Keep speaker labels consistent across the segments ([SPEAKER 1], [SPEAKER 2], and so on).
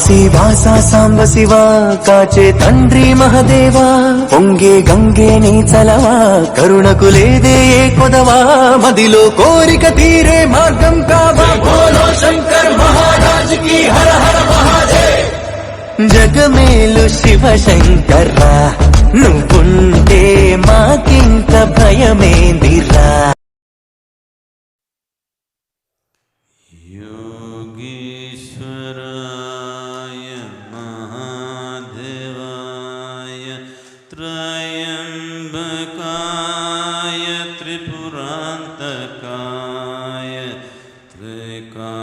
[SPEAKER 1] వాసా సాంబ శివ కాచే తండ్రి మహదేవా పొంగే గంగే నీ చలవా కరుణకు లేదే ఏ కొదవా మదిలో కోరిక తీరే మార్గం కావా బోలో శంకర్ మహారాజ్ కి హర హర మహాదేవ్ జగమేలు శివ శంకర్రా నువ్వుంటే మాకింక భయమేందిరా
[SPEAKER 2] त्र्यम्बकाय त्रिपुरान्तकाय त्रिकाग्निकालाय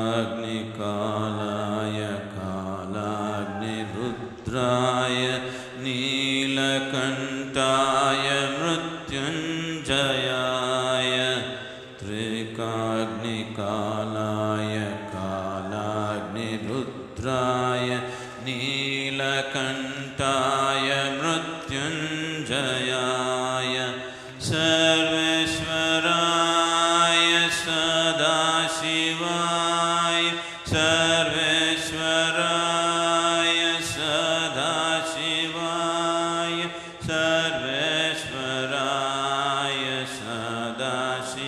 [SPEAKER 2] कालाग्निरुद्राय नीलकण्ठाय मृत्युञ्जयाय त्रिकाग्निकालाय कालाग्निरुद्राय नीलकण्ठाय मृत्युञ्जयाय सर्वेश्वराय सदाशिवाय सर्वेश्वराय सदाशिवाय सर्वेश्वराय सदाशिवाय